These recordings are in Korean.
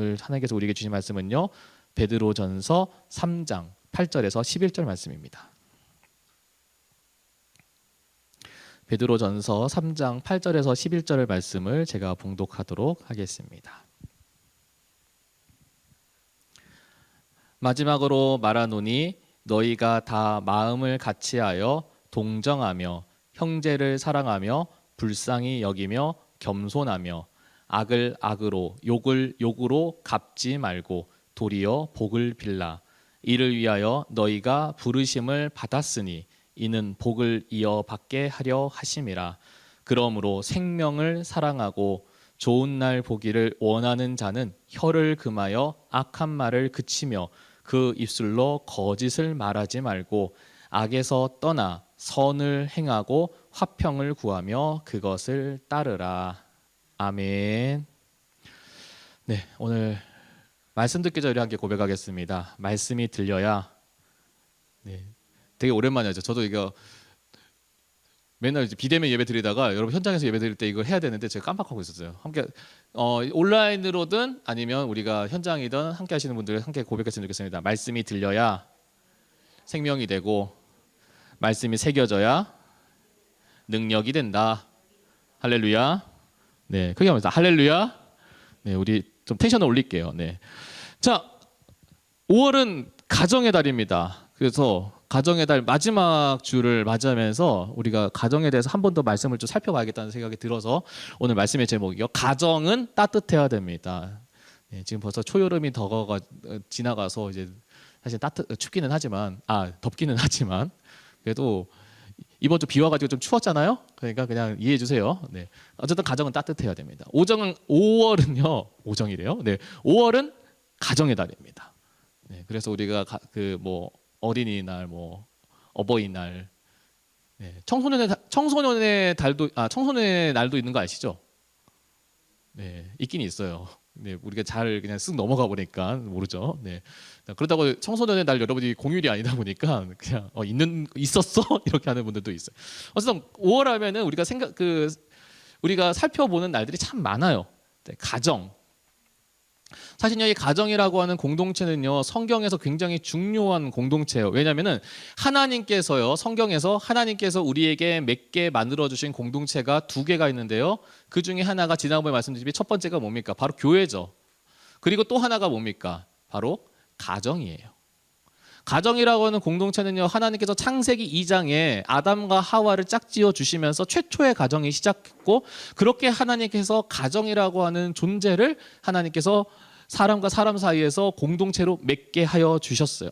오늘 하나님께서 우리에게 주신 말씀은요. 베드로전서 3장 8절에서 11절 말씀입니다. 베드로전서 3장 8절에서 11절 말씀을 제가 봉독하도록 하겠습니다. 마지막으로 말하노니 너희가 다 마음을 같이하여 동정하며 형제를 사랑하며 불쌍히 여기며 겸손하며 악을 악으로 욕을 욕으로 갚지 말고 도리어 복을 빌라. 이를 위하여 너희가 부르심을 받았으니 이는 복을 이어받게 하려 하심이라. 그러므로 생명을 사랑하고 좋은 날 보기를 원하는 자는 혀를 금하여 악한 말을 그치며 그 입술로 거짓을 말하지 말고 악에서 떠나 선을 행하고 화평을 구하며 그것을 따르라. 아멘. 네, 오늘 말씀 듣기 전에 함께 고백하겠습니다. 말씀이 들려야. 네, 되게 오랜만이죠. 저도 이거 맨날 이제 비대면 예배 드리다가 여러분 현장에서 예배 드릴 때 이걸 해야 되는데 제가 깜빡하고 있었어요. 함께 온라인으로든 아니면 우리가 현장이든 함께 하시는 분들 함께 고백했으면 좋겠습니다. 말씀이 들려야 생명이 되고 말씀이 새겨져야 능력이 된다. 할렐루야. 네, 크게 하면서 할렐루야. 네, 우리 좀 텐션을 올릴게요. 네. 자, 5월은 가정의 달입니다. 그래서 가정의 달 마지막 주를 맞이하면서 우리가 가정에 대해서 한 번 더 말씀을 좀 살펴봐야겠다는 생각이 들어서 오늘 말씀의 제목이요. 가정은 따뜻해야 됩니다. 네, 지금 벌써 초여름이 지나가서 이제 사실 춥기는 하지만 덥기는 하지만 그래도 이번 주 비 와가지고 좀 추웠잖아요. 그러니까 그냥 이해해 주세요. 네, 어쨌든 가정은 따뜻해야 됩니다. 5월은요, 오정이래요. 네, 5월은 가정의 달입니다. 네, 그래서 우리가 어린이날, 어버이날, 네, 청소년의 날도 있는 거 아시죠? 네, 있긴 있어요. 네, 우리가 잘 그냥 쓱 넘어가 보니까 모르죠. 네, 그렇다고 청소년의 날 여러분이 공휴일이 아니다 보니까 그냥 있었어 이렇게 하는 분들도 있어요. 어쨌든 5월 하면은 우리가 살펴보는 날들이 참 많아요. 네, 가정. 사실 이 가정이라고 하는 공동체는요, 성경에서 굉장히 중요한 공동체예요. 왜냐하면은 성경에서 하나님께서 우리에게 맺게 만들어 주신 공동체가 2개가 있는데요. 그 중에 하나가 지난번에 말씀드린 첫 번째가 뭡니까? 바로 교회죠. 그리고 또 하나가 뭡니까? 바로 가정이에요. 가정이라고 하는 공동체는요, 하나님께서 창세기 2장에 아담과 하와를 짝지어 주시면서 최초의 가정이 시작했고, 그렇게 하나님께서 가정이라고 하는 존재를 하나님께서 사람과 사람 사이에서 공동체로 맺게 하여 주셨어요.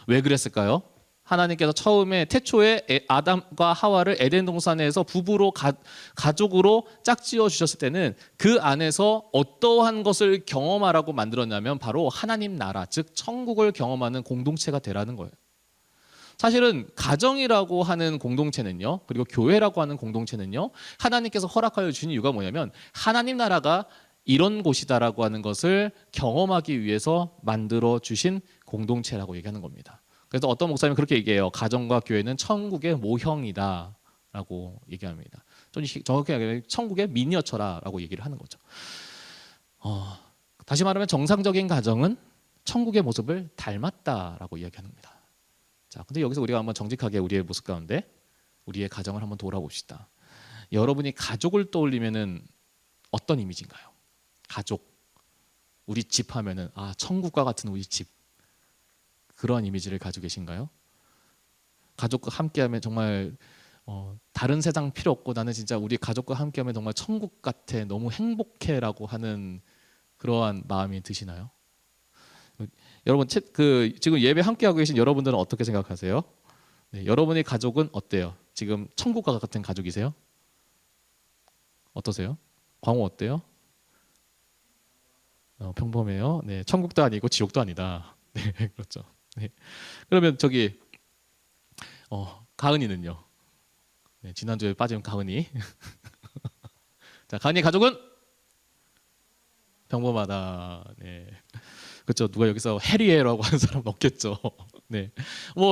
왜 그랬을까요? 하나님께서 태초에 아담과 하와를 에덴 동산에서 부부로 가족으로 짝지어 주셨을 때는 그 안에서 어떠한 것을 경험하라고 만들었냐면 바로 하나님 나라, 즉 천국을 경험하는 공동체가 되라는 거예요. 사실은 가정이라고 하는 공동체는요, 그리고 교회라고 하는 공동체는요, 하나님께서 허락하여 주신 이유가 뭐냐면 하나님 나라가 이런 곳이다라고 하는 것을 경험하기 위해서 만들어 주신 공동체라고 얘기하는 겁니다. 그래서 어떤 목사님은 그렇게 얘기해요. 가정과 교회는 천국의 모형이다라고 얘기합니다. 좀 정확히 얘기하면 천국의 미니어처라고 얘기를 하는 거죠. 다시 말하면 정상적인 가정은 천국의 모습을 닮았다라고 이야기합니다. 자, 근데 여기서 우리가 한번 정직하게 우리의 모습 가운데 우리의 가정을 한번 돌아봅시다. 여러분이 가족을 떠올리면은 어떤 이미지인가요? 가족, 우리 집 하면은 천국과 같은 우리 집, 그런 이미지를 가지고 계신가요? 가족과 함께하면 정말 다른 세상 필요 없고 나는 진짜 우리 가족과 함께하면 정말 천국 같아, 너무 행복해라고 하는 그러한 마음이 드시나요? 여러분 지금 예배 함께하고 계신 여러분들은 어떻게 생각하세요? 네, 여러분의 가족은 어때요? 지금 천국과 같은 가족이세요? 어떠세요? 광호 어때요? 평범해요. 네, 천국도 아니고 지옥도 아니다. 네, 그렇죠. 네. 그러면 가은이는요? 네, 지난주에 빠진 가은이. 자, 가은이 가족은 평범하다. 네, 그렇죠. 누가 여기서 해리에라고 하는 사람 없겠죠. 네,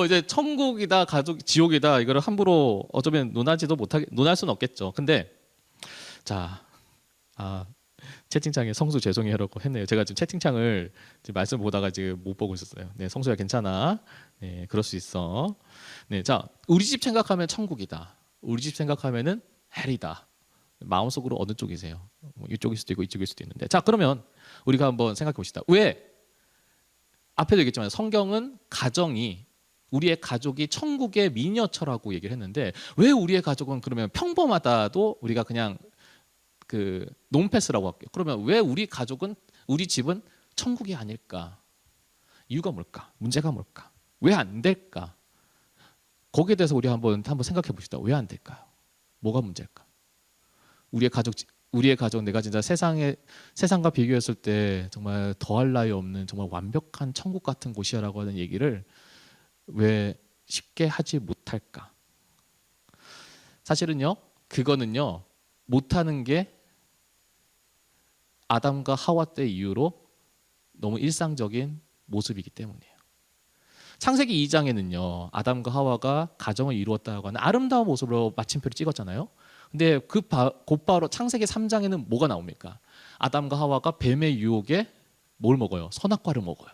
이제 천국이다, 지옥이다 이거를 함부로 논할 수는 없겠죠. 근데 자, 채팅창에 성수 죄송해요라고 했네요. 제가 지금 채팅창을 지금 말씀 보다가 지금 못 보고 있었어요. 네, 성수야 괜찮아. 네, 그럴 수 있어. 네, 자, 우리 집 생각하면 천국이다. 우리 집 생각하면은 헬이다. 마음속으로 어느 쪽이세요? 뭐 이쪽일 수도 있고 이쪽일 수도 있는데. 자, 그러면 우리가 한번 생각해 봅시다. 왜 앞에도 얘기했지만 성경은 가정이 우리의 가족이 천국의 미니어처라고 얘기를 했는데 왜 우리의 가족은 그러면 평범하다도 우리가 그냥 그 논패스라고 할게요. 그러면 왜 우리 가족은 우리 집은 천국이 아닐까? 이유가 뭘까? 문제가 뭘까? 왜 안 될까? 거기에 대해서 우리 한번 생각해 봅시다. 왜 안 될까요? 뭐가 문제일까? 우리의 가족 내가 진짜 세상과 비교했을 때 정말 더할 나위 없는 정말 완벽한 천국 같은 곳이야라고 하는 얘기를 왜 쉽게 하지 못할까? 사실은요, 그거는요, 못하는 게 아담과 하와 때 이후로 너무 일상적인 모습이기 때문이에요. 창세기 2장에는요, 아담과 하와가 가정을 이루었다고 하는 아름다운 모습으로 마침표를 찍었잖아요. 근데 곧바로 창세기 3장에는 뭐가 나옵니까? 아담과 하와가 뱀의 유혹에 뭘 먹어요? 선악과를 먹어요.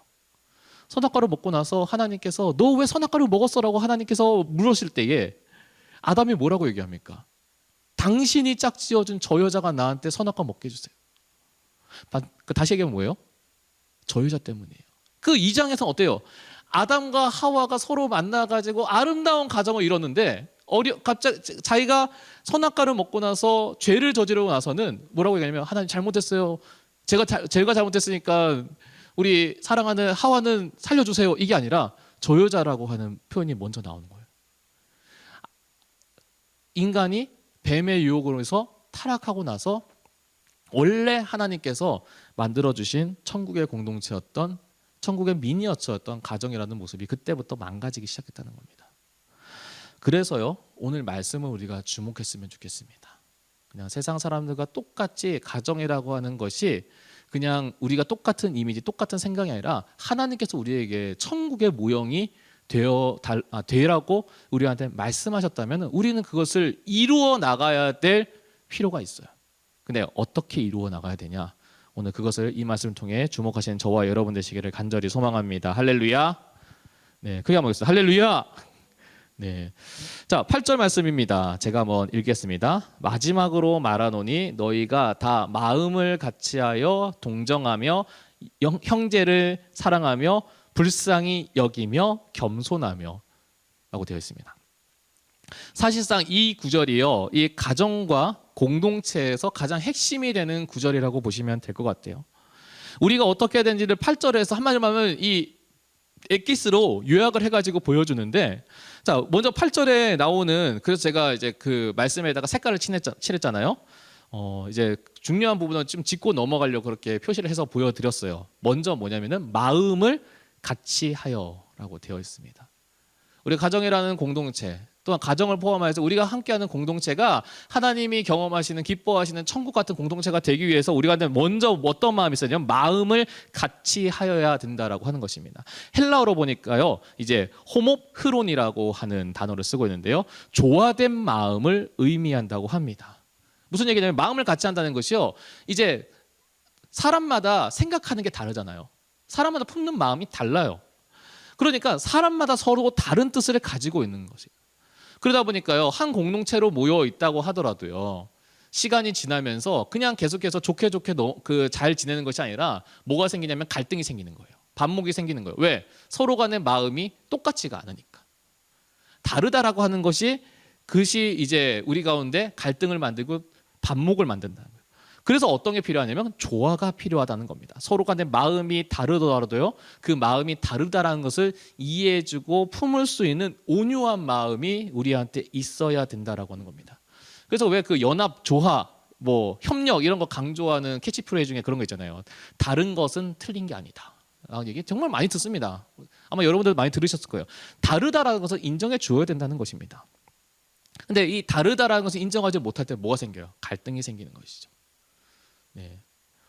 선악과를 먹고 나서 하나님께서 너 왜 선악과를 먹었어라고 하나님께서 물으실 때에 아담이 뭐라고 얘기합니까? 당신이 짝지어준 저 여자가 나한테 선악과 먹게 해주세요. 다시 얘기하면 뭐예요? 저 여자 때문이에요. 그 2장에서는 어때요? 아담과 하와가 서로 만나가지고 아름다운 가정을 이뤘는데 갑자기 자기가 선악과를 먹고 나서 죄를 저지르고 나서는 뭐라고 얘기하냐면 하나님 잘못했어요. 제가 잘못했으니까 우리 사랑하는 하와는 살려주세요. 이게 아니라 저 여자라고 하는 표현이 먼저 나오는 거예요. 인간이 뱀의 유혹으로 해서 타락하고 나서 원래 하나님께서 만들어주신 천국의 공동체였던 천국의 미니어처였던 가정이라는 모습이 그때부터 망가지기 시작했다는 겁니다. 그래서요, 오늘 말씀을 우리가 주목했으면 좋겠습니다. 그냥 세상 사람들과 똑같이 가정이라고 하는 것이 그냥 우리가 똑같은 이미지, 똑같은 생각이 아니라 하나님께서 우리에게 천국의 모형이 되라고 우리한테 말씀하셨다면 우리는 그것을 이루어 나가야 될 필요가 있어요. 근데 어떻게 이루어 나가야 되냐? 오늘 그것을 이 말씀을 통해 주목하시는 저와 여러분 되시기를 간절히 소망합니다. 할렐루야. 네, 크게 한번 보겠습니다. 할렐루야. 네, 자 8절 말씀입니다. 제가 한번 읽겠습니다. 마지막으로 말하노니 너희가 다 마음을 같이하여 동정하며 형제를 사랑하며 불쌍히 여기며 겸손하며 라고 되어 있습니다. 사실상 이 구절이요, 이 가정과 공동체에서 가장 핵심이 되는 구절이라고 보시면 될 것 같아요. 우리가 어떻게 해야 되는지를 8절에서 한마디로 하면 이 엑기스로 요약을 해가지고 보여주는데, 자 먼저 8절에 나오는, 그래서 제가 이제 그 말씀에다가 색깔을 칠했잖아요. 이제 중요한 부분은 좀 짚고 넘어가려고 그렇게 표시를 해서 보여드렸어요. 먼저 뭐냐면은 마음을 같이 하여라고 되어 있습니다. 우리 가정이라는 공동체, 또한 가정을 포함해서 우리가 함께하는 공동체가 하나님이 경험하시는 기뻐하시는 천국 같은 공동체가 되기 위해서 우리가 먼저 어떤 마음이 있어야 되냐면 마음을 같이 하여야 된다라고 하는 것입니다. 헬라어로 보니까요, 이제 호모흐론이라고 하는 단어를 쓰고 있는데요, 조화된 마음을 의미한다고 합니다. 무슨 얘기냐면 마음을 같이 한다는 것이요, 이제 사람마다 생각하는 게 다르잖아요. 사람마다 품는 마음이 달라요. 그러니까 사람마다 서로 다른 뜻을 가지고 있는 것이에요. 그러다 보니까요, 한 공동체로 모여 있다고 하더라도요, 시간이 지나면서 그냥 계속해서 좋게 잘 지내는 것이 아니라 뭐가 생기냐면 갈등이 생기는 거예요. 반목이 생기는 거예요. 왜? 서로 간의 마음이 똑같지가 않으니까. 다르다라고 하는 것이 그것이 이제 우리 가운데 갈등을 만들고 반목을 만든다는 거예요. 그래서 어떤 게 필요하냐면 조화가 필요하다는 겁니다. 서로 간의 마음이 다르더라도요, 그 마음이 다르다라는 것을 이해해주고 품을 수 있는 온유한 마음이 우리한테 있어야 된다라고 하는 겁니다. 그래서 왜 그 연합, 조화, 뭐 협력 이런 거 강조하는 캐치프레이즈 중에 그런 거 있잖아요. 다른 것은 틀린 게 아니다. 얘기 정말 많이 듣습니다. 아마 여러분들 많이 들으셨을 거예요. 다르다라는 것을 인정해 주어야 된다는 것입니다. 근데 이 다르다라는 것을 인정하지 못할 때 뭐가 생겨요? 갈등이 생기는 것이죠. 네.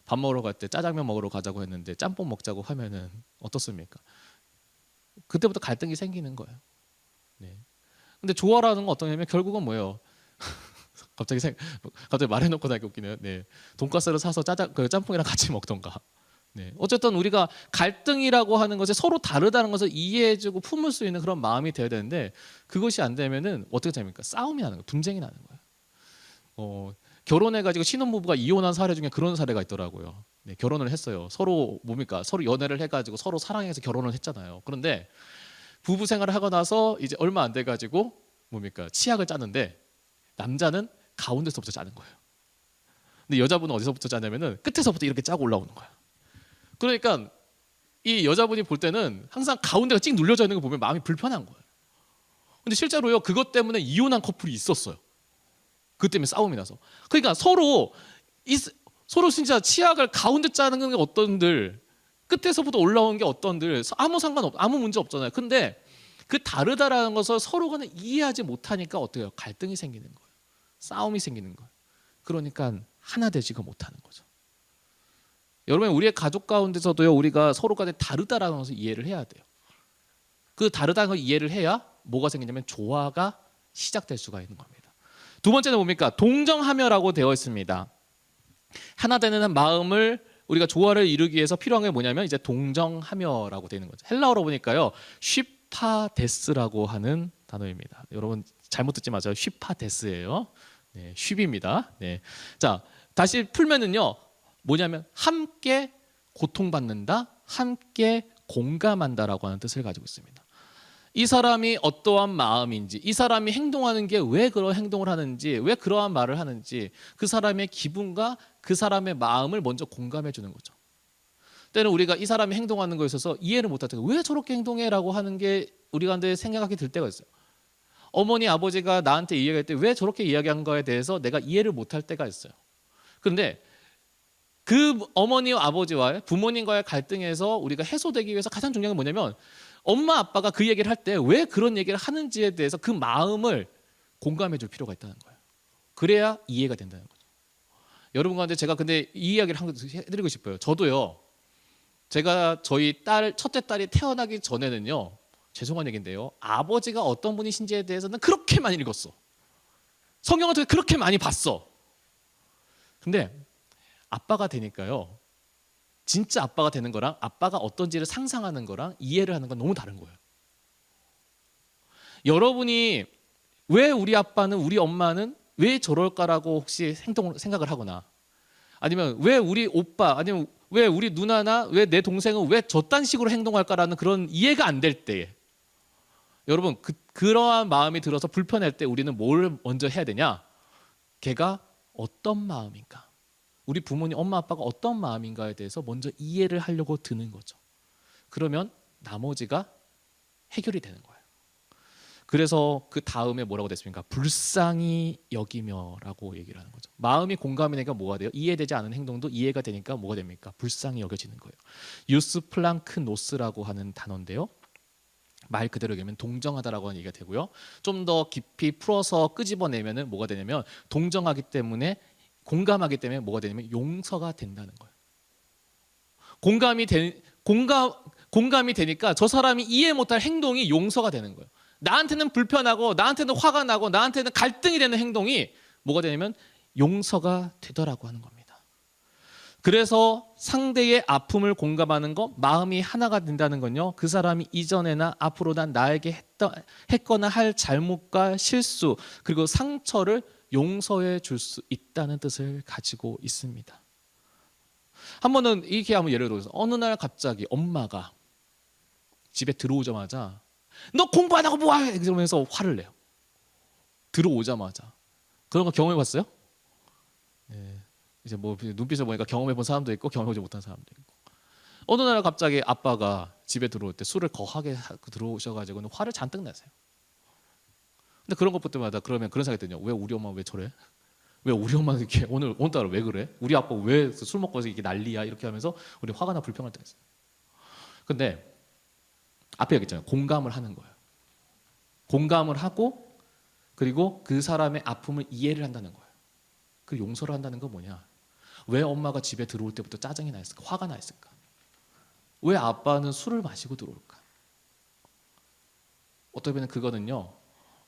밥 먹으러 갈 때 짜장면 먹으러 가자고 했는데 짬뽕 먹자고 하면은 어떻습니까? 그때부터 갈등이 생기는 거예요. 네. 근데 조화라는 건 어떠냐면 결국은 뭐예요? 갑자기 말해놓고 나니까 웃기네요. 네, 돈가스를 사서 그 짬뽕이랑 같이 먹던가. 네, 어쨌든 우리가 갈등이라고 하는 것이 서로 다르다는 것을 이해해주고 품을 수 있는 그런 마음이 되어야 되는데 그것이 안 되면은 어떻게 됩니까? 싸움이 나는 거예요. 분쟁이 나는 거예요. 결혼해가지고 신혼부부가 이혼한 사례 중에 그런 사례가 있더라고요. 네, 결혼을 했어요. 서로 뭡니까? 서로 연애를 해가지고 서로 사랑해서 결혼을 했잖아요. 그런데 부부 생활을 하고 나서 이제 얼마 안 돼가지고 뭡니까? 치약을 짜는데 남자는 가운데서부터 짜는 거예요. 근데 여자분은 어디서부터 짜냐면은 끝에서부터 이렇게 짜고 올라오는 거예요. 그러니까 이 여자분이 볼 때는 항상 가운데가 찍 눌려져 있는 거 보면 마음이 불편한 거예요. 근데 실제로요, 그것 때문에 이혼한 커플이 있었어요. 그것 때문에 싸움이 나서. 그러니까 서로 진짜 치약을 가운데 짜는 게 어떤들, 끝에서부터 올라오는 게 어떤들 아무 문제 없잖아요. 근데 그 다르다라는 것을 서로 간에 이해하지 못하니까 어때요? 갈등이 생기는 거예요. 싸움이 생기는 거예요. 그러니까 하나 되지가 못하는 거죠. 여러분, 우리의 가족 가운데서도요, 우리가 서로 간에 다르다라는 것을 이해를 해야 돼요. 그 다르다는 걸 이해를 해야 뭐가 생기냐면 조화가 시작될 수가 있는 겁니다. 두 번째는 뭡니까? 동정하며라고 되어 있습니다. 하나 되는 마음을 우리가 조화를 이루기 위해서 필요한 게 뭐냐면 이제 동정하며라고 되는 거죠. 헬라어로 보니까요, 쉬파데스라고 하는 단어입니다. 여러분 잘못 듣지 마세요. 쉬파데스예요. 네, 쉽입니다. 네. 자, 다시 풀면은요, 뭐냐면 함께 고통받는다, 함께 공감한다라고 하는 뜻을 가지고 있습니다. 이 사람이 어떠한 마음인지, 이 사람이 행동하는 게 왜 그런 행동을 하는지, 왜 그러한 말을 하는지 그 사람의 기분과 그 사람의 마음을 먼저 공감해 주는 거죠. 때는 우리가 이 사람이 행동하는 거에 있어서 이해를 못할 때가 왜 저렇게 행동해라고 하는 게 우리가 생각하게 될 때가 있어요. 어머니 아버지가 나한테 이야기할 때 왜 저렇게 이야기한 거에 대해서 내가 이해를 못할 때가 있어요. 그런데 그 어머니와 아버지와의 부모님과의 갈등에서 우리가 해소되기 위해서 가장 중요한 게 뭐냐면 엄마 아빠가 그 얘기를 할 때 왜 그런 얘기를 하는지에 대해서 그 마음을 공감해 줄 필요가 있다는 거예요. 그래야 이해가 된다는 거죠. 여러분 가운데 제가 근데 이 이야기를 한 번 해드리고 싶어요. 저도요, 제가 저희 첫째 딸이 태어나기 전에는요, 죄송한 얘기인데요, 아버지가 어떤 분이신지에 대해서는 그렇게 많이 읽었어. 성경을 통해 그렇게 많이 봤어. 근데 아빠가 되니까요, 진짜 아빠가 되는 거랑 아빠가 어떤지를 상상하는 거랑 이해를 하는 건 너무 다른 거예요. 여러분이 왜 우리 아빠는, 우리 엄마는 왜 저럴까라고 혹시 생각을 하거나, 아니면 왜 우리 오빠, 아니면 왜 우리 누나나 왜 내 동생은 왜 저딴 식으로 행동할까라는 그런 이해가 안 될 때에, 여러분 그러한 마음이 들어서 불편할 때 우리는 뭘 먼저 해야 되냐? 걔가 어떤 마음인가, 우리 부모님 엄마 아빠가 어떤 마음인가에 대해서 먼저 이해를 하려고 드는 거죠. 그러면 나머지가 해결이 되는 거예요. 그래서 그 다음에 뭐라고 됐습니까? 불쌍히 여기며라고 얘기를 하는 거죠. 마음이 공감이 되니까 뭐가 돼요? 이해되지 않은 행동도 이해가 되니까 뭐가 됩니까? 불쌍히 여겨지는 거예요. 유스플랑크노스라고 하는 단어인데요, 말 그대로 얘기하면 동정하다라고 하는 얘기가 되고요, 좀 더 깊이 풀어서 끄집어내면은 뭐가 되냐면 동정하기 때문에, 공감하기 때문에 뭐가 되냐면 용서가 된다는 거예요. 공감이 되니까 저 사람이 이해 못할 행동이 용서가 되는 거예요. 나한테는 불편하고 나한테는 화가 나고 나한테는 갈등이 되는 행동이 뭐가 되냐면 용서가 되더라고 하는 겁니다. 그래서 상대의 아픔을 공감하는 것, 마음이 하나가 된다는 건요, 그 사람이 이전에나 앞으로나 나에게 했거나 할 잘못과 실수 그리고 상처를 용서해 줄 수 있다는 뜻을 가지고 있습니다. 한 번은 이렇게 한번 예를 들어서 어느 날 갑자기 엄마가 집에 들어오자마자 너 공부 안 하고 뭐해? 그러면서 화를 내요. 들어오자마자. 그런 거 경험해 봤어요? 네. 이제 뭐 눈빛을 보니까 경험해 본 사람도 있고 경험해보지 못한 사람도 있고. 어느 날 갑자기 아빠가 집에 들어올 때 술을 거하게 들어오셔가지고 화를 잔뜩 내세요. 근데 그런 것 볼 때마다 그러면 그런 생각이 드냐? 왜 우리 엄마 왜 저래? 왜 우리 엄마 이렇게 오늘따라 왜 그래? 우리 아빠 왜 술 먹고 이렇게 난리야? 이렇게 하면서 우리 화가 나 불평할 때가 있어요. 근데 앞에 얘기했잖아요. 공감을 하는 거예요. 공감을 하고 그리고 그 사람의 아픔을 이해를 한다는 거예요. 그 용서를 한다는 건 뭐냐? 왜 엄마가 집에 들어올 때부터 짜증이 나 있을까? 화가 나 있을까? 왜 아빠는 술을 마시고 들어올까? 어떻게 보면 그거는요,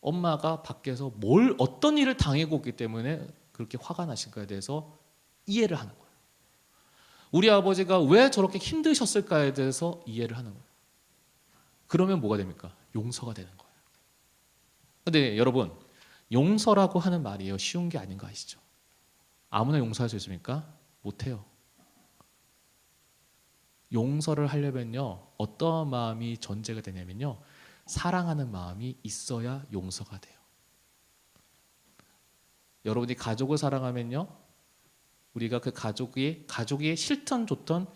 엄마가 밖에서 어떤 일을 당하고 있기 때문에 그렇게 화가 나실까에 대해서 이해를 하는 거예요. 우리 아버지가 왜 저렇게 힘드셨을까에 대해서 이해를 하는 거예요. 그러면 뭐가 됩니까? 용서가 되는 거예요. 근데 여러분, 용서라고 하는 말이에요. 쉬운 게 아닌 거 아시죠? 아무나 용서할 수 있습니까? 못해요. 용서를 하려면요, 어떤 마음이 전제가 되냐면요, 사랑하는 마음이 있어야 용서가 돼요. 여러분이 가족을 사랑하면요, 우리가 그 가족이 싫던 좋던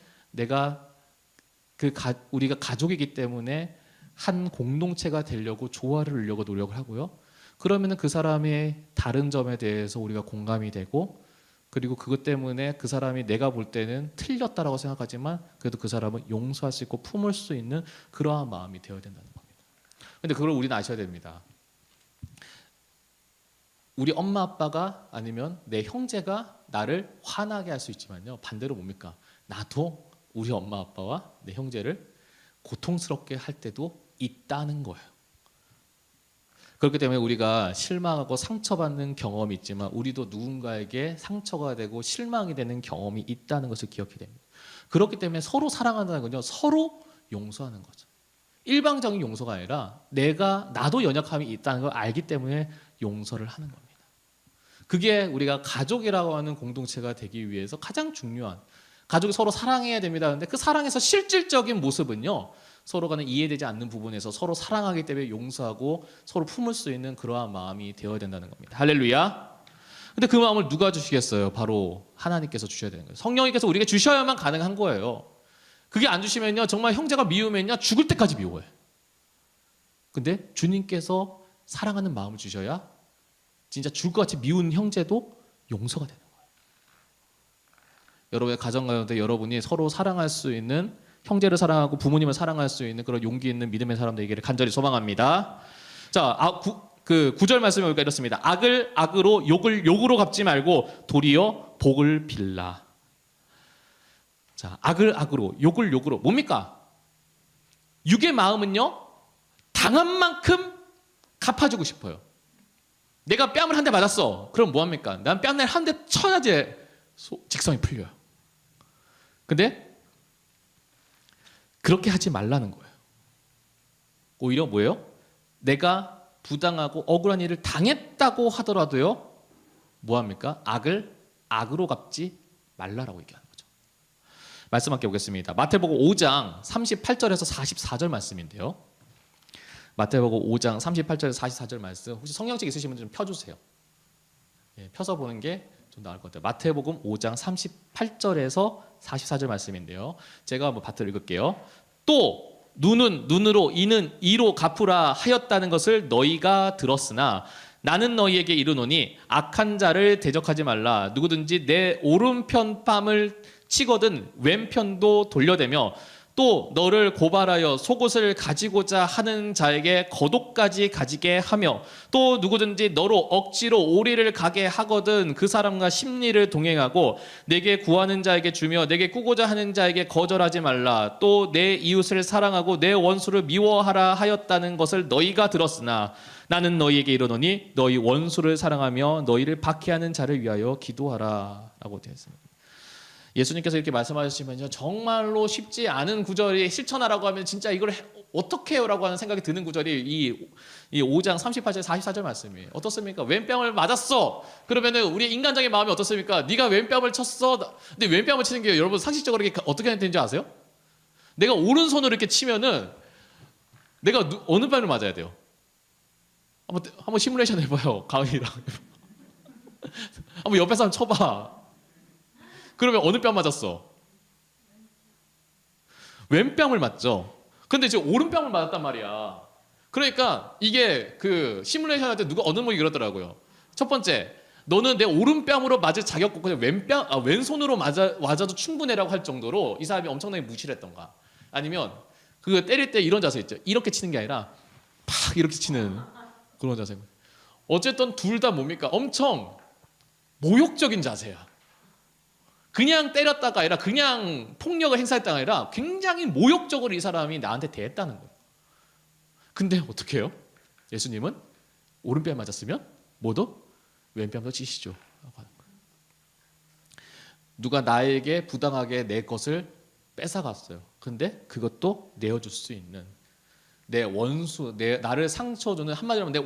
우리가 가족이기 때문에 한 공동체가 되려고 조화를 이루려고 노력을 하고요. 그러면은 그 사람의 다른 점에 대해서 우리가 공감이 되고, 그리고 그것 때문에 그 사람이 내가 볼 때는 틀렸다라고 생각하지만 그래도 그 사람은 용서할 수 있고 품을 수 있는 그러한 마음이 되어야 된다는 겁니다. 근데 그걸 우리는 아셔야 됩니다. 우리 엄마 아빠가 아니면 내 형제가 나를 화나게 할 수 있지만요, 반대로 뭡니까? 나도 우리 엄마 아빠와 내 형제를 고통스럽게 할 때도 있다는 거예요. 그렇기 때문에 우리가 실망하고 상처받는 경험이 있지만 우리도 누군가에게 상처가 되고 실망이 되는 경험이 있다는 것을 기억해야 됩니다. 그렇기 때문에 서로 사랑한다는 건요, 서로 용서하는 거죠. 일방적인 용서가 아니라 나도 연약함이 있다는 걸 알기 때문에 용서를 하는 겁니다. 그게 우리가 가족이라고 하는 공동체가 되기 위해서 가장 중요한, 가족이 서로 사랑해야 됩니다. 근데 그 사랑에서 실질적인 모습은요, 서로 간에 이해되지 않는 부분에서 서로 사랑하기 때문에 용서하고 서로 품을 수 있는 그러한 마음이 되어야 된다는 겁니다. 할렐루야. 근데 그 마음을 누가 주시겠어요? 바로 하나님께서 주셔야 되는 거예요. 성령님께서 우리에게 주셔야만 가능한 거예요. 그게 안 주시면요, 정말 형제가 미우면요, 죽을 때까지 미워요. 근데 주님께서 사랑하는 마음을 주셔야 진짜 죽을 것 같이 미운 형제도 용서가 되는 거예요. 여러분의 가정 가운데 여러분이 서로 사랑할 수 있는, 형제를 사랑하고 부모님을 사랑할 수 있는 그런 용기 있는 믿음의 사람 되기를 간절히 소망합니다. 자, 9절 말씀이 여기가 이렇습니다. 악을 악으로, 욕을 욕으로 갚지 말고 도리어 복을 빌라. 자, 악을 악으로, 욕을 욕으로. 뭡니까? 육의 마음은요, 당한 만큼 갚아주고 싶어요. 내가 뺨을 한 대 맞았어. 그럼 뭐합니까? 난 뺨을 한 대 쳐야지 직성이 풀려요. 근데 그렇게 하지 말라는 거예요. 오히려 뭐예요? 내가 부당하고 억울한 일을 당했다고 하더라도요, 뭐합니까? 악을 악으로 갚지 말라라고 얘기하는 거죠. 말씀 함께 보겠습니다. 마태복음 5장 38절에서 44절 말씀인데요. 마태복음 5장 38절에서 44절 말씀, 혹시 성경책 있으신 분들 좀 펴주세요. 예, 펴서 보는 게 좀 나을 것 같아요. 마태복음 5장 38절에서 44절 말씀인데요. 제가 한번 받들어 읽을게요. 또 눈은 눈으로, 이는 이로 갚으라 하였다는 것을 너희가 들었으나 나는 너희에게 이르노니 악한 자를 대적하지 말라. 누구든지 내 오른편 뺨을 치거든 왼편도 돌려대며 또 너를 고발하여 속옷을 가지고자 하는 자에게 겉옷까지 가지게 하며 또 누구든지 너로 억지로 오리를 가게 하거든 그 사람과 심리를 동행하고 내게 구하는 자에게 주며 내게 꾸고자 하는 자에게 거절하지 말라. 또 내 이웃을 사랑하고 내 원수를 미워하라 하였다는 것을 너희가 들었으나 나는 너희에게 이르노니 너희 원수를 사랑하며 너희를 박해하는 자를 위하여 기도하라 라고 되어 있습니다. 예수님께서 이렇게 말씀하시면요, 정말로 쉽지 않은 구절이 실천하라고 하면 진짜 이걸 어떻게 해요? 라고 하는 생각이 드는 구절이 이 5장 38절 44절 말씀이에요. 어떻습니까? 왼뺨을 맞았어. 그러면은 우리 인간적인 마음이 어떻습니까? 네가 왼뺨을 쳤어. 근데 왼뺨을 치는 게 여러분 상식적으로 이렇게 어떻게 되는지 아세요? 내가 오른손으로 이렇게 치면은 내가 어느 뺨을 맞아야 돼요? 한번 시뮬레이션 해봐요. 가은이랑 한번 옆에 사람 쳐봐. 그러면 어느 뺨 맞았어? 왼뺨을 맞죠. 근데 지금 오른뺨을 맞았단 말이야. 그러니까 이게 그 시뮬레이션 할 때 누가 어느 분이 그러더라고요. 첫 번째, 너는 내 오른뺨으로 맞을 자격 없고 그냥 왼손으로 맞아도 충분해라고 할 정도로 이 사람이 엄청나게 무시를 했던가. 아니면 그 때릴 때 이런 자세 있죠. 이렇게 치는 게 아니라 팍 이렇게 치는 그런 자세. 어쨌든 둘 다 뭡니까? 엄청 모욕적인 자세야. 그냥 때렸다가 아니라 그냥 폭력을 행사했다가 아니라 굉장히 모욕적으로 이 사람이 나한테 대했다는 거예요. 근데 어떻게 해요? 예수님은 오른뺨 맞았으면 모두 왼뺨도 치시죠. 라고 하는 거예요. 누가 나에게 부당하게 내 것을 뺏어갔어요. 근데 그것도 내어줄 수 있는 내 원수, 나를 상처 주는, 한마디로 하면 내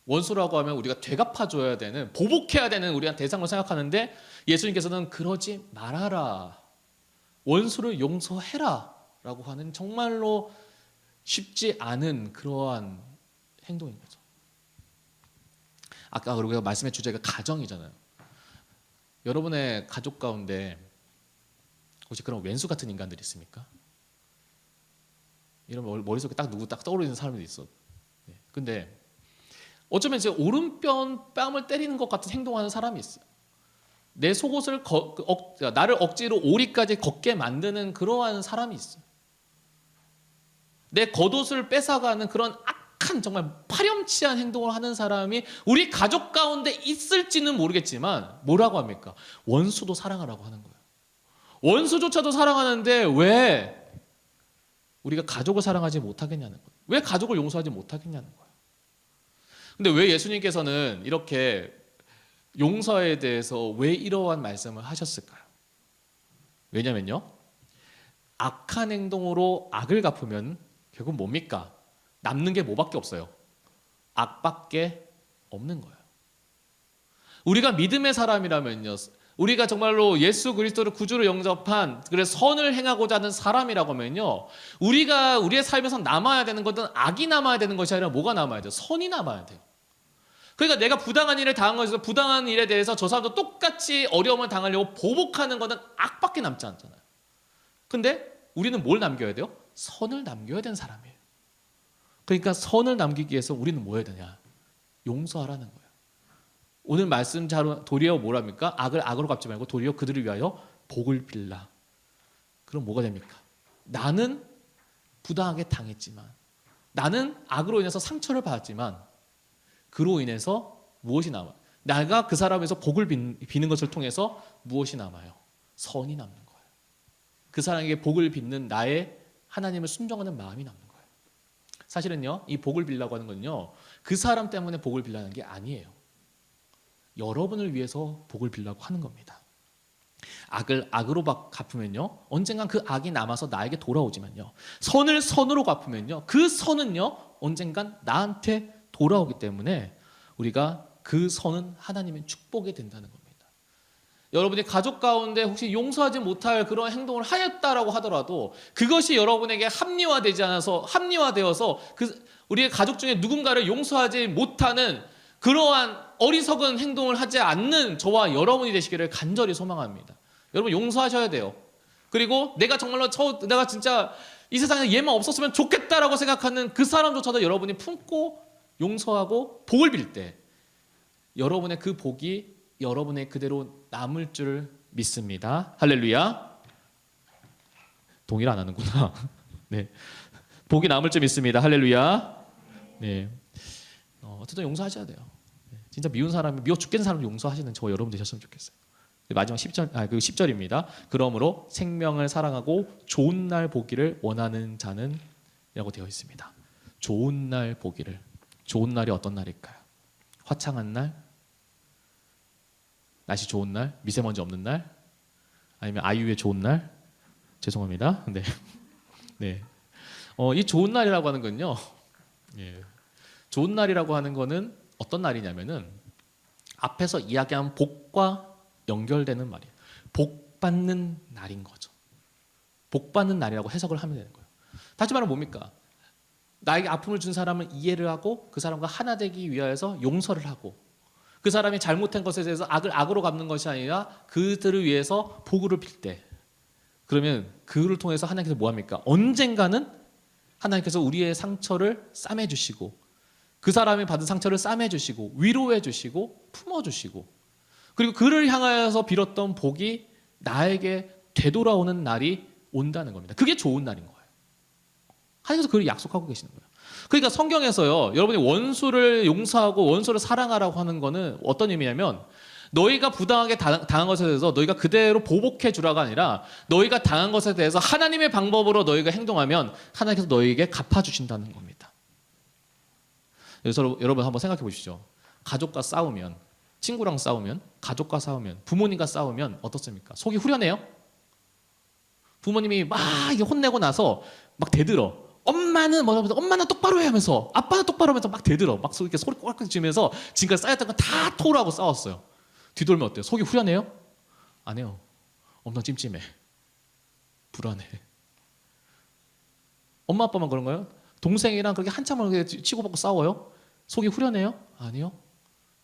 원수라고 하면 우리가 되갚아줘야 되는, 보복해야 되는 우리가 대상으로 생각하는데 예수님께서는 그러지 말아라, 원수를 용서해라 라고 하는 정말로 쉽지 않은 그러한 행동인 거죠. 아까 그리고 말씀의 주제가 가정이잖아요. 여러분의 가족 가운데 혹시 그런 왼수 같은 인간들이 있습니까? 이런 머릿속에 딱 누구 딱 떠오르는 사람이 있어. 근데 어쩌면 이제 오른뺨을 때리는 것 같은 행동하는 사람이 있어요. 내 속옷을 나를 억지로 오리까지 걷게 만드는 그러한 사람이 있어요. 내 겉옷을 뺏어가는 그런 악한 정말 파렴치한 행동을 하는 사람이 우리 가족 가운데 있을지는 모르겠지만 뭐라고 합니까? 원수도 사랑하라고 하는 거예요. 원수조차도 사랑하는데 왜 우리가 가족을 사랑하지 못하겠냐는 거예요. 왜 가족을 용서하지 못하겠냐는 거예요. 근데 왜 예수님께서는 이렇게 용서에 대해서 왜 이러한 말씀을 하셨을까요? 왜냐면요, 악한 행동으로 악을 갚으면 결국 뭡니까? 남는 게 뭐밖에 없어요? 악밖에 없는 거예요. 우리가 믿음의 사람이라면요, 우리가 정말로 예수 그리스도를 구주로 영접한, 그래서 선을 행하고자 하는 사람이라고 하면요, 우리가 우리의 삶에서 남아야 되는 것은 악이 남아야 되는 것이 아니라 뭐가 남아야 돼요? 선이 남아야 돼요. 그러니까 내가 부당한 일을 당한 것에서 부당한 일에 대해서 저 사람도 똑같이 어려움을 당하려고 보복하는 것은 악밖에 남지 않잖아요. 근데 우리는 뭘 남겨야 돼요? 선을 남겨야 되는 사람이에요. 그러니까 선을 남기기 위해서 우리는 뭐 해야 되냐? 용서하라는 거예요. 오늘 말씀 도리어 뭐랍니까? 악을 악으로 갚지 말고 도리어 그들을 위하여 복을 빌라. 그럼 뭐가 됩니까? 나는 부당하게 당했지만, 나는 악으로 인해서 상처를 받았지만, 그로 인해서 무엇이 남아요? 내가 그 사람에서 복을 비는 것을 통해서 무엇이 남아요? 선이 남는 거예요. 그 사람에게 복을 빚는 나의 하나님을 순종하는 마음이 남는 거예요. 사실은요, 이 복을 빌라고 하는 건요, 그 사람 때문에 복을 빌라는 게 아니에요. 여러분을 위해서 복을 빌라고 하는 겁니다. 악을 악으로 갚으면요, 언젠간 그 악이 남아서 나에게 돌아오지만요, 선을 선으로 갚으면요, 그 선은요, 언젠간 나한테 돌아오기 때문에 우리가 그 선은 하나님의 축복이 된다는 겁니다. 여러분이 가족 가운데 혹시 용서하지 못할 그런 행동을 하였다라고 하더라도 그것이 여러분에게 합리화되어서 우리의 가족 중에 누군가를 용서하지 못하는 그러한 어리석은 행동을 하지 않는 저와 여러분이 되시기를 간절히 소망합니다. 여러분 용서하셔야 돼요. 그리고 내가 정말로 내가 진짜 이 세상에 얘만 없었으면 좋겠다라고 생각하는 그 사람조차도 여러분이 품고 용서하고 복을 빌 때 여러분의 그 복이 여러분의 그대로 남을 줄 믿습니다. 할렐루야. 동의를 안 하는구나. 네, 복이 남을 줄 믿습니다. 할렐루야. 네, 어쨌든 용서하셔야 돼요. 진짜 미워 죽겠는 사람을 용서하시는 저 여러분 되셨으면 좋겠어요. 마지막 10절입니다. 그러므로 생명을 사랑하고 좋은 날 보기를 원하는 자는 라고 되어 있습니다. 좋은 날 보기를. 좋은 날이 어떤 날일까요? 화창한 날? 날씨 좋은 날? 미세먼지 없는 날? 아니면 아이유의 좋은 날? 죄송합니다. 네. 네. 이 좋은 날이라고 하는 건요, 좋은 날이라고 하는 거는 어떤 날이냐면은 앞에서 이야기한 복과 연결되는 말이에요. 복 받는 날인 거죠. 복 받는 날이라고 해석을 하면 되는 거예요. 다시 말하면 뭡니까? 나에게 아픔을 준 사람을 이해를 하고 그 사람과 하나 되기 위하여서 용서를 하고, 그 사람이 잘못한 것에 대해서 악을 악으로 갚는 것이 아니라 그들을 위해서 복을 빌 때, 그러면 그를 통해서 하나님께서 뭐합니까? 언젠가는 하나님께서 우리의 상처를 싸매 주시고, 그 사람이 받은 상처를 싸매 주시고, 위로해 주시고, 품어 주시고, 그리고 그를 향하여서 빌었던 복이 나에게 되돌아오는 날이 온다는 겁니다. 그게 좋은 날인 거예요. 하나님께서 그걸 약속하고 계시는 거예요. 그러니까 성경에서요, 여러분이 원수를 용서하고 원수를 사랑하라고 하는 거는 어떤 의미냐면, 너희가 부당하게 당한 것에 대해서 너희가 그대로 보복해 주라가 아니라, 너희가 당한 것에 대해서 하나님의 방법으로 너희가 행동하면 하나님께서 너희에게 갚아주신다는 겁니다. 그래서 여러분 한번 생각해 보시죠. 가족과 싸우면, 친구랑 싸우면, 가족과 싸우면, 부모님과 싸우면 어떻습니까? 속이 후련해요? 부모님이 막 이게 혼내고 나서 막 대들어. 엄마는 뭐라면서 엄마는 똑바로 해 하면서 아빠는 똑바로 하면서 막 대들어. 막 이렇게 소리 꼴깍 지면서 지금까지 쌓였던 거 다 토로하고 싸웠어요. 뒤돌면 어때요? 속이 후련해요? 안 해요. 엄청 찜찜해. 불안해. 엄마 아빠만 그런 거예요? 동생이랑 그렇게 한참을 그렇게 치고받고 싸워요? 속이 후련해요? 아니요.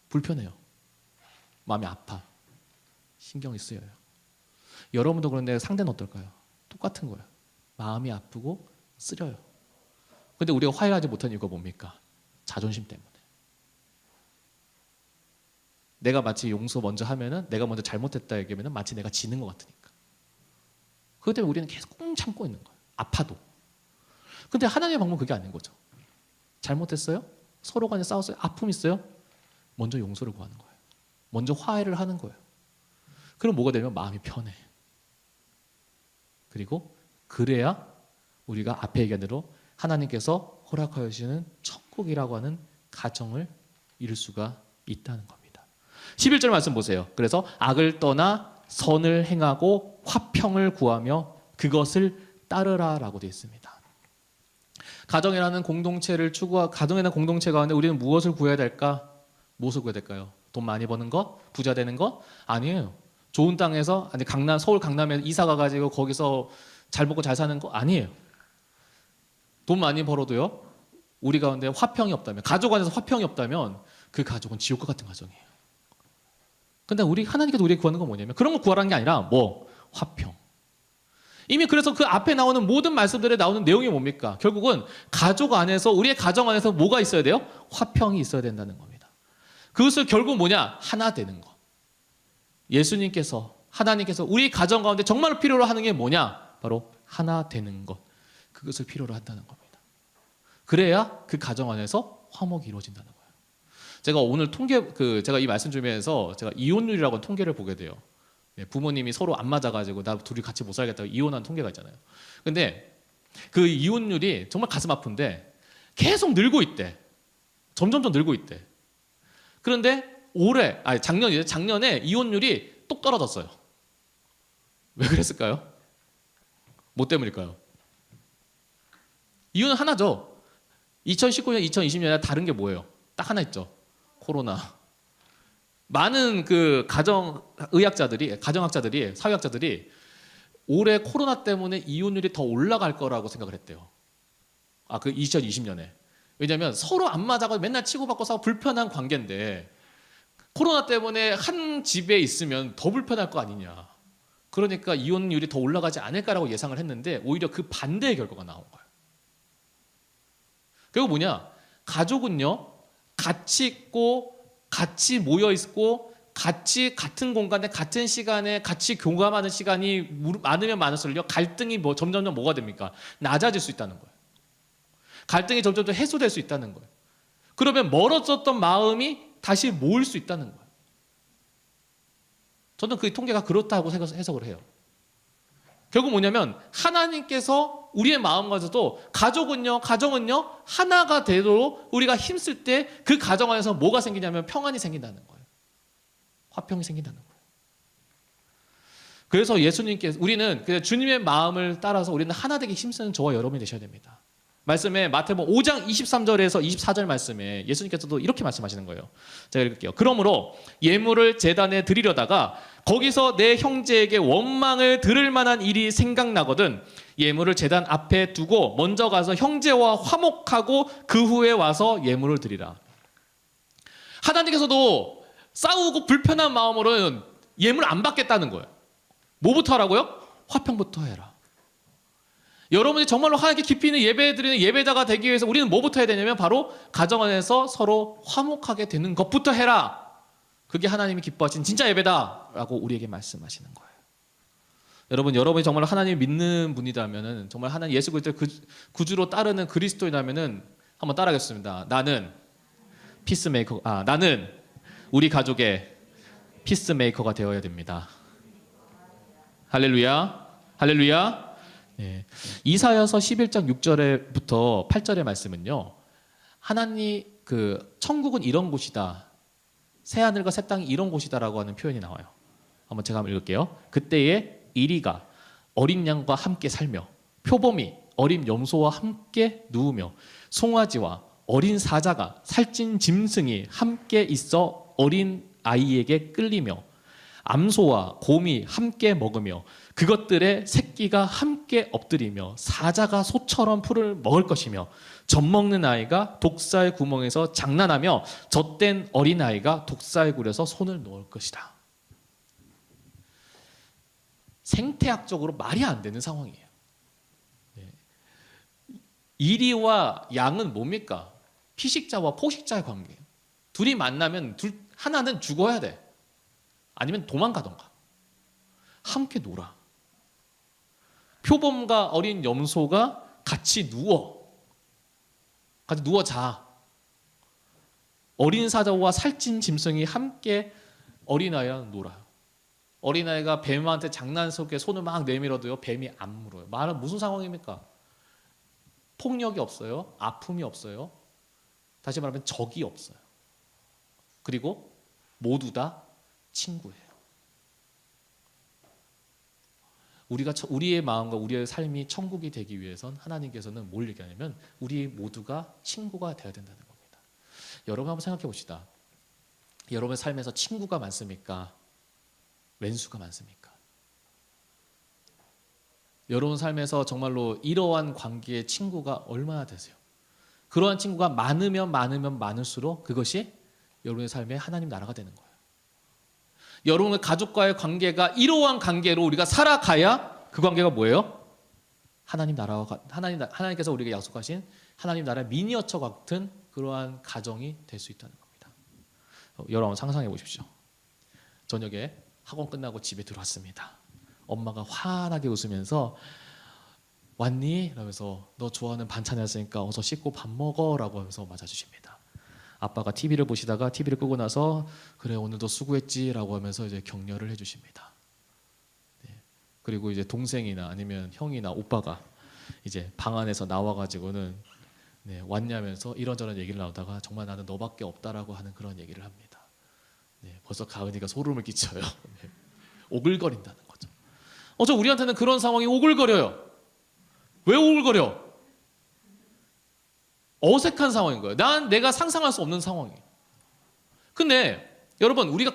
불편해요. 마음이 아파. 신경이 쓰여요. 여러분도 그런데 상대는 어떨까요? 똑같은 거예요. 마음이 아프고 쓰려요. 근데 우리가 화해하지 못한 이유가 뭡니까? 자존심 때문에. 내가 마치 용서 먼저 하면은 내가 먼저 잘못했다 얘기하면은 마치 내가 지는 것 같으니까. 그것 때문에 우리는 계속 꽁 참고 있는 거예요. 아파도. 근데 하나님의 방법은 그게 아닌 거죠. 잘못했어요? 서로 간에 싸웠어요? 아픔 있어요? 먼저 용서를 구하는 거예요. 먼저 화해를 하는 거예요. 그럼 뭐가 되면 마음이 편해. 그리고 그래야 우리가 앞에 얘기한 대로 하나님께서 허락하여 주시는 천국이라고 하는 가정을 이룰 수가 있다는 겁니다. 11절 말씀 보세요. 그래서 악을 떠나 선을 행하고 화평을 구하며 그것을 따르라라고 되어 있습니다. 가정이라는 공동체를 가정이라는 공동체 가운데 우리는 무엇을 구해야 될까? 무엇을 구해야 될까요? 돈 많이 버는 것? 부자 되는 것? 아니에요. 좋은 땅에서 서울 강남에 이사 가가지고 거기서 잘 먹고 잘 사는 거 아니에요. 돈 많이 벌어도요. 우리 가운데 화평이 없다면, 가족 안에서 화평이 없다면 그 가족은 지옥과 같은 가정이에요. 근데 하나님께서 우리에게 구하는 건 뭐냐면 그런 걸 구하라는 게 아니라 화평. 이미 그래서 그 앞에 나오는 모든 말씀들에 나오는 내용이 뭡니까? 결국은 가족 안에서, 우리의 가정 안에서 뭐가 있어야 돼요? 화평이 있어야 된다는 겁니다. 그것을 결국 뭐냐? 하나 되는 것. 예수님께서, 하나님께서 우리 가정 가운데 정말로 필요로 하는 게 뭐냐? 바로 하나 되는 것. 그것을 필요로 한다는 겁니다. 그래야 그 가정 안에서 화목이 이루어진다는 거예요. 제가 오늘 제가 이 말씀 주면서 제가 이혼율이라고 하는 통계를 보게 돼요. 부모님이 서로 안 맞아가지고 나 둘이 같이 못 살겠다고 이혼한 통계가 있잖아요. 근데 그 이혼율이 정말 가슴 아픈데 계속 늘고 있대. 점점 늘고 있대. 그런데 작년에 이혼율이 똑 떨어졌어요. 왜 그랬을까요? 뭐 때문일까요? 이유는 하나죠. 2019년, 2020년에 다른 게 뭐예요? 딱 하나 있죠. 코로나. 많은 그 가정학자들이, 사회학자들이 올해 코로나 때문에 이혼율이 더 올라갈 거라고 생각을 했대요. 그 2020년에. 왜냐하면 서로 안 맞아가지고 맨날 치고받고 싸우고 불편한 관계인데 코로나 때문에 한 집에 있으면 더 불편할 거 아니냐. 그러니까 이혼율이 더 올라가지 않을까라고 예상을 했는데 오히려 그 반대의 결과가 나온 거예요. 결국 뭐냐? 가족은요, 같이 있고 같이 모여 있고 같이 같은 공간에 같은 시간에 같이 교감하는 시간이 많으면 많을수록 갈등이 점점점 뭐가 됩니까? 낮아질 수 있다는 거예요. 갈등이 점점 해소될 수 있다는 거예요. 그러면 멀어졌던 마음이 다시 모일 수 있다는 거예요. 저는 그 통계가 그렇다고 해석을 해요. 결국 뭐냐면 하나님께서 우리의 마음가져도 가정은요 하나가 되도록 우리가 힘쓸 때 그 가정 안에서 뭐가 생기냐면 평안이 생긴다는 거예요. 화평이 생긴다는 거예요. 그래서 우리는 그냥 주님의 마음을 따라서 우리는 하나 되기 힘쓰는 저와 여러분이 되셔야 됩니다. 말씀에 마태복음 5장 23절에서 24절 말씀에 예수님께서도 이렇게 말씀하시는 거예요. 제가 읽을게요. 그러므로 예물을 제단에 드리려다가 거기서 내 형제에게 원망을 들을 만한 일이 생각나거든 예물을 제단 앞에 두고 먼저 가서 형제와 화목하고 그 후에 와서 예물을 드리라. 하나님께서도 싸우고 불편한 마음으로는 예물 안 받겠다는 거예요. 뭐부터 하라고요? 화평부터 해라. 여러분이 정말로 하나님께 깊이 있는 예배드리는 예배자가 되기 위해서 우리는 뭐부터 해야 되냐면 바로 가정 안에서 서로 화목하게 되는 것부터 해라. 그게 하나님이 기뻐하시는 진짜 예배다라고 우리에게 말씀하시는 거예요. 여러분이 정말 하나님을 믿는 분이라면은 정말 하나님 예수 그리스도를 구주로 따르는 그리스도인이라면은 한번 따라하겠습니다. 나는 나는 우리 가족의 피스메이커가 되어야 됩니다. 할렐루야. 할렐루야. 네. 이사야서 11장 6절부터 8절의 말씀은요. 하나님 그 천국은 이런 곳이다. 새 하늘과 새 땅이 이런 곳이다라고 하는 표현이 나와요. 한번 제가 한번 읽을게요. 그때에 이리가 어린 양과 함께 살며 표범이 어린 염소와 함께 누우며 송아지와 어린 사자가 살찐 짐승이 함께 있어 어린 아이에게 끌리며 암소와 곰이 함께 먹으며 그것들의 새끼가 함께 엎드리며 사자가 소처럼 풀을 먹을 것이며 젖먹는 아이가 독사의 구멍에서 장난하며 젖된 어린아이가 독사의 굴에서 손을 놓을 것이다. 생태학적으로 말이 안 되는 상황이에요. 이리와 양은 뭡니까? 피식자와 포식자의 관계. 둘이 만나면 하나는 죽어야 돼. 아니면 도망가던가. 함께 놀아. 표범과 어린 염소가 같이 누워 자. 어린 사자와 살찐 짐승이 함께 어린아이랑 놀아요. 어린아이가 뱀한테 장난 속에 손을 막 내밀어도요, 뱀이 안 물어요. 말은 무슨 상황입니까? 폭력이 없어요. 아픔이 없어요. 다시 말하면 적이 없어요. 그리고 모두 다 친구예요. 우리의 마음과 우리의 삶이 천국이 되기 위해선 하나님께서는 뭘 얘기하냐면 우리 모두가 친구가 되어야 된다는 겁니다. 여러분 한번 생각해 봅시다. 여러분의 삶에서 친구가 많습니까? 왼수가 많습니까? 여러분 삶에서 정말로 이러한 관계의 친구가 얼마나 되세요? 그러한 친구가 많으면 많을수록 그것이 여러분의 삶에 하나님 나라가 되는 거예요. 여러분의 가족과의 관계가 이러한 관계로 우리가 살아가야 그 관계가 뭐예요? 하나님께서 우리에게 약속하신 하나님 나라의 미니어처 같은 그러한 가정이 될 수 있다는 겁니다. 여러분 상상해 보십시오. 저녁에 학원 끝나고 집에 들어왔습니다. 엄마가 환하게 웃으면서 왔니? 라면서 너 좋아하는 반찬 했으니까 어서 씻고 밥 먹어 라고 하면서 맞아주십니다. 아빠가 TV를 보시다가 TV를 끄고 나서 그래 오늘도 수고했지 라고 하면서 이제 격려를 해주십니다. 네. 그리고 이제 동생이나 아니면 형이나 오빠가 이제 방 안에서 나와가지고는 네, 왔냐면서 이런저런 얘기를 나오다가 정말 나는 너밖에 없다라고 하는 그런 얘기를 합니다. 네, 벌써 가은이가 소름을 끼쳐요. 네. 오글거린다는 거죠. 저 우리한테는 그런 상황이 오글거려요. 왜 오글거려? 어색한 상황인 거예요. 내가 상상할 수 없는 상황이에요. 근데 여러분 우리가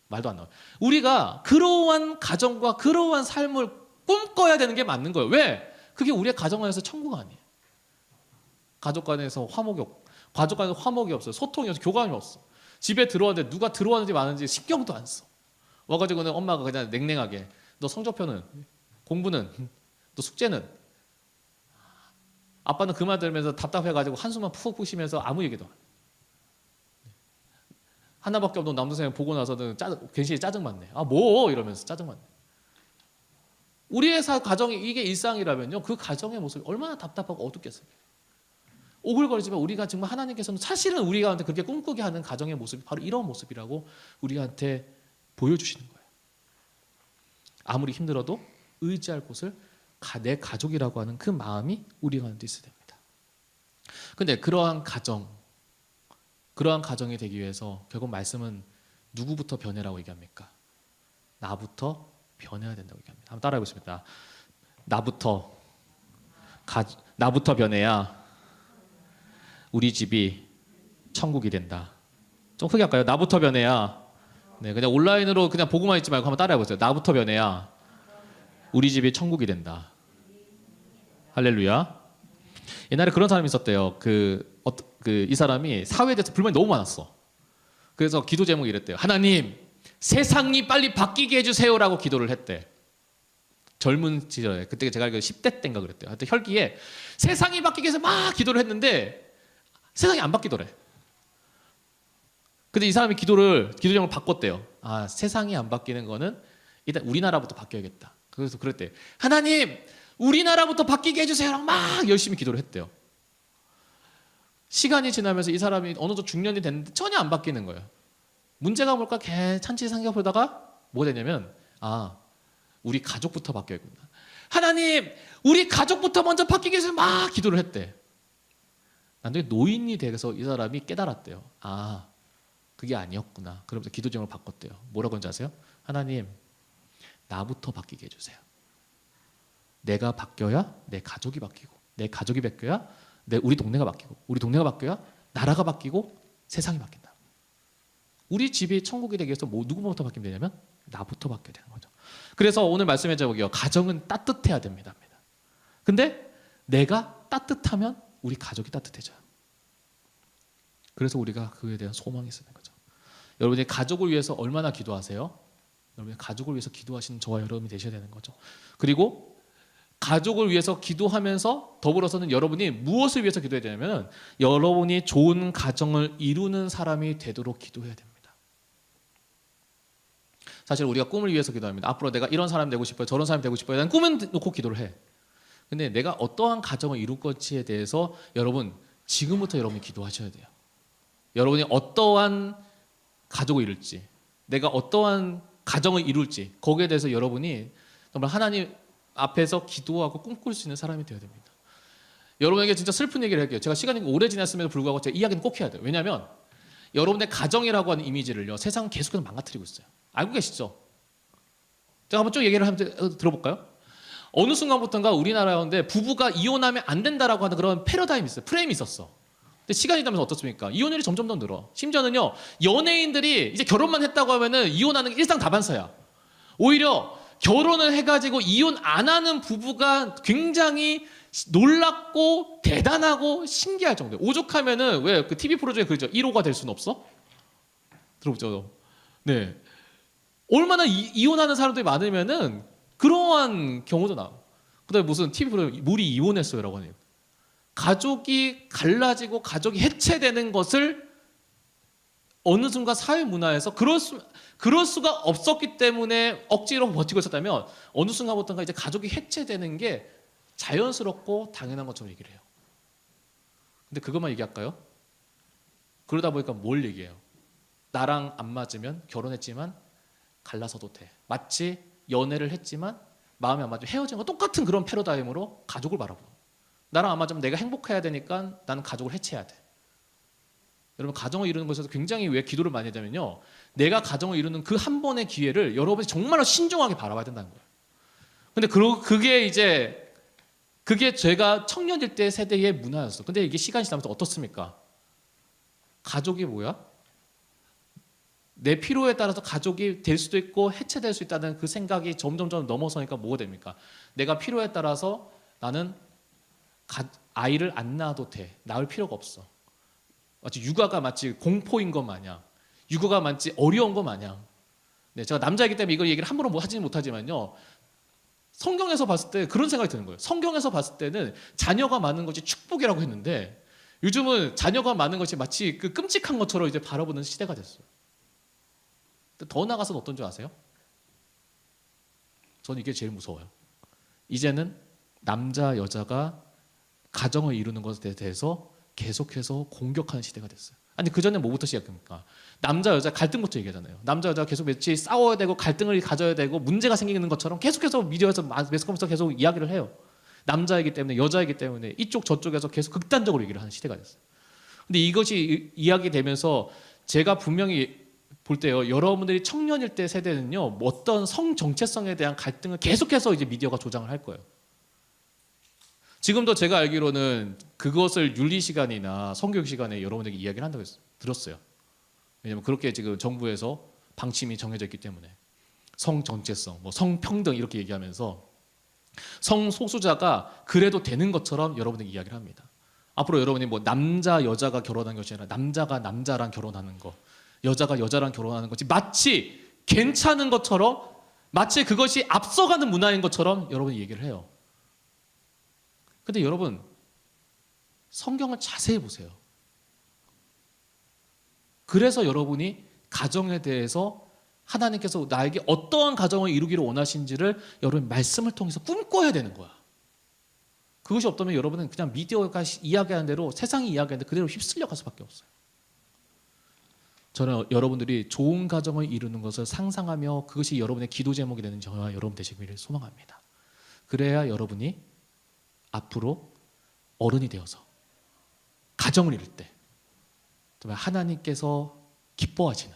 말도 안 나와요. 우리가 그러한 가정과 그러한 삶을 꿈꿔야 되는 게 맞는 거예요. 왜? 그게 우리의 가정 안에서 천국 아니에요. 가족 간에서 화목이 없어요. 소통이 없어. 교감이 없어. 집에 들어왔는데 누가 들어왔는지 마는지 신경도 안 써. 와가지고는 엄마가 그냥 냉랭하게 너 성적표는? 공부는? 너 숙제는? 아빠는 그 말 들으면서 답답해가지고 한숨만 푹 푸시면서 아무 얘기도 안 해요. 하나밖에 없는 남동생 보고 나서는 괜시리 짜증받네. 이러면서 짜증받네. 우리의 가정이 이게 일상이라면요. 그 가정의 모습이 얼마나 답답하고 어둡겠어요. 오글거리지만 우리가 정말 하나님께서는 사실은 우리한테 그렇게 꿈꾸게 하는 가정의 모습이 바로 이런 모습이라고 우리한테 보여주시는 거예요. 아무리 힘들어도 의지할 곳을 내 가족이라고 하는 그 마음이 우리 가운데 있어야 됩니다. 근데 그러한 가정이 되기 위해서 결국 말씀은 누구부터 변해라고 얘기합니까? 나부터 변해야 된다고 얘기합니다. 한번 따라해 보겠습니다. 나부터 변해야 우리 집이 천국이 된다. 좀 크게 할까요? 나부터 변해야 그냥 온라인으로 그냥 보고만 있지 말고 한번 따라해 보세요. 나부터 변해야 우리 집이 천국이 된다. 할렐루야. 옛날에 그런 사람이 있었대요. 이 사람이 사회에 대해서 불만이 너무 많았어. 그래서 기도 제목이 이랬대요. 하나님, 세상이 빨리 바뀌게 해주세요라고 기도를 했대. 젊은 시절에. 그때 제가 알기로 10대 때인가 그랬대요. 하여튼 혈기에 세상이 바뀌게 해서 막 기도를 했는데 세상이 안 바뀌더래. 근데 이 사람이 기도 제목을 바꿨대요. 세상이 안 바뀌는 거는 일단 우리나라부터 바뀌어야겠다. 그래서 그랬대. 하나님, 우리나라부터 바뀌게 해주세요랑 막 열심히 기도를 했대요. 시간이 지나면서 이 사람이 어느 정도 중년이 됐는데 전혀 안 바뀌는 거예요. 문제가 뭘까 괜찮지 생각하다가 뭐가 되냐면 우리 가족부터 바뀌어야겠구나. 하나님, 우리 가족부터 먼저 바뀌게 해서 막 기도를 했대. 나중에 노인이 돼서 이 사람이 깨달았대요. 아, 그게 아니었구나. 그러면서 기도 제목을 바꿨대요. 뭐라고 하는지 아세요? 하나님, 나부터 바뀌게 해주세요. 내가 바뀌어야 내 가족이 바뀌고, 내 가족이 바뀌어야 우리 동네가 바뀌고, 우리 동네가 바뀌어야 나라가 바뀌고 세상이 바뀐다. 우리 집이 천국이 되기 위해서 누구부터 바뀌면 되냐면 나부터 바뀌어야 되는 거죠. 그래서 오늘 말씀의 제목이요, 가정은 따뜻해야 됩니다. 근데 내가 따뜻하면 우리 가족이 따뜻해져요. 그래서 우리가 그에 대한 소망이 있는 거죠. 여러분이 가족을 위해서 얼마나 기도하세요? 여러분이 가족을 위해서 기도하시는 저와 여러분이 되셔야 되는 거죠. 그리고 가족을 위해서 기도하면서 더불어서는 여러분이 무엇을 위해서 기도해야 되냐면 여러분이 좋은 가정을 이루는 사람이 되도록 기도해야 됩니다. 사실 우리가 꿈을 위해서 기도합니다. 앞으로 내가 이런 사람 되고 싶어요, 저런 사람 되고 싶어요. 난 꿈은 놓고 기도를 해. 근데 내가 어떠한 가정을 이룰 것인지에 대해서 여러분 지금부터 여러분이 기도하셔야 돼요. 여러분이 어떠한 가족을 이룰지, 내가 어떠한 가정을 이룰지, 거기에 대해서 여러분이 정말 하나님 앞에서 기도하고 꿈꿀 수 있는 사람이 되어야 됩니다. 여러분에게 진짜 슬픈 얘기를 할게요. 제가 시간이 오래 지났음에도 불구하고 제가 이야기는 꼭 해야 돼요. 왜냐하면 여러분의 가정이라고 하는 이미지를요, 세상은 계속해서 망가뜨리고 있어요. 알고 계시죠? 제가 한번 쭉 얘기를 한번 들어볼까요? 어느 순간부터인가 우리나라 가운데 부부가 이혼하면 안 된다라고 하는 그런 패러다임이 있어요. 프레임이 있었어. 근데 시간이 지나면서 어떻습니까? 이혼율이 점점 더 늘어. 심지어는요, 연예인들이 이제 결혼만 했다고 하면은 이혼하는 게 일상 다반사야. 오히려 결혼을 해가지고 이혼 안 하는 부부가 굉장히 놀랍고 대단하고 신기할 정도예요. 오죽하면은 왜 그 TV 프로 중에 그러죠? 1호가 될 수는 없어? 들어보죠. 네. 얼마나 이혼하는 사람들이 많으면은 그러한 경우도 나와. 그다음에 무슨 TV 프로 물이 이혼했어요라고 하네요. 가족이 갈라지고 가족이 해체되는 것을 어느 순간 사회 문화에서 그럴 수가 없었기 때문에 억지로 버티고 있었다면 어느 순간부터인가 이제 가족이 해체되는 게 자연스럽고 당연한 것처럼 얘기를 해요. 근데 그것만 얘기할까요? 그러다 보니까 뭘 얘기해요? 나랑 안 맞으면 결혼했지만 갈라서도 돼. 마치 연애를 했지만 마음이 안 맞으면 헤어진 거 똑같은 그런 패러다임으로 가족을 바라보는 거예요. 나랑 안 맞으면 내가 행복해야 되니까 나는 가족을 해체해야 돼. 여러분 가정을 이루는 것에서 굉장히 왜 기도를 많이 하냐면요, 내가 가정을 이루는 그 한 번의 기회를 여러분이 정말로 신중하게 바라봐야 된다는 거예요. 근데 그게 제가 청년일 때 세대의 문화였어. 근데 이게 시간이 지나면서 어떻습니까? 가족이 뭐야? 내 필요에 따라서 가족이 될 수도 있고 해체될 수 있다는 그 생각이 점점 넘어서니까 뭐가 됩니까? 내가 필요에 따라서 나는 아이를 안 낳아도 돼. 낳을 필요가 없어. 마치 육아가 마치 공포인 것 마냥, 육아가 마치 어려운 것 마냥. 네, 제가 남자이기 때문에 이걸 얘기를 함부로 하지는 못하지만요, 성경에서 봤을 때 그런 생각이 드는 거예요. 성경에서 봤을 때는 자녀가 많은 것이 축복이라고 했는데 요즘은 자녀가 많은 것이 마치 그 끔찍한 것처럼 이제 바라보는 시대가 됐어요. 더 나가서는 어떤 줄 아세요? 저는 이게 제일 무서워요. 이제는 남자 여자가 가정을 이루는 것에 대해서 계속해서 공격하는 시대가 됐어요. 아니 그전에 뭐부터 시작합니까? 남자 여자 갈등부터 얘기하잖아요. 남자 여자 계속 며칠 싸워야 되고 갈등을 가져야 되고 문제가 생기는 것처럼 계속해서 미디어에서 매스컴에서 계속 이야기를 해요. 남자이기 때문에 여자이기 때문에 이쪽 저쪽에서 계속 극단적으로 얘기를 하는 시대가 됐어요. 근데 이것이 이야기되면서 제가 분명히 볼 때요, 여러분들이 청년일 때 세대는요, 어떤 성 정체성에 대한 갈등을 계속해서 이제 미디어가 조장을 할 거예요. 지금도 제가 알기로는 그것을 윤리 시간이나 성교육 시간에 여러분에게 이야기를 한다고 들었어요. 왜냐하면 그렇게 지금 정부에서 방침이 정해져 있기 때문에 성 정체성, 뭐 성평등 이렇게 얘기하면서 성소수자가 그래도 되는 것처럼 여러분에게 이야기를 합니다. 앞으로 여러분이 뭐 남자 여자가 결혼하는 것이 아니라 남자가 남자랑 결혼하는 거, 여자가 여자랑 결혼하는 것이 마치 괜찮은 것처럼, 마치 그것이 앞서가는 문화인 것처럼 여러분이 얘기를 해요. 근데 여러분 성경을 자세히 보세요. 그래서 여러분이 가정에 대해서 하나님께서 나에게 어떠한 가정을 이루기를 원하신지를 여러분 말씀을 통해서 꿈꿔야 되는 거야. 그것이 없다면 여러분은 그냥 미디어가 이야기하는 대로, 세상이 이야기하는 대로 그대로 휩쓸려 갈 수밖에 없어요. 저는 여러분들이 좋은 가정을 이루는 것을 상상하며 그것이 여러분의 기도 제목이 되는 저와 여러분 되시기를 소망합니다. 그래야 여러분이 앞으로 어른이 되어서 가정을 이룰 때 정말 하나님께서 기뻐하시는,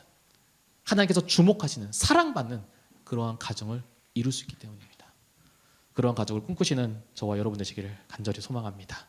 하나님께서 주목하시는, 사랑받는 그러한 가정을 이룰 수 있기 때문입니다. 그러한 가족을 꿈꾸시는 저와 여러분 되시기를 간절히 소망합니다.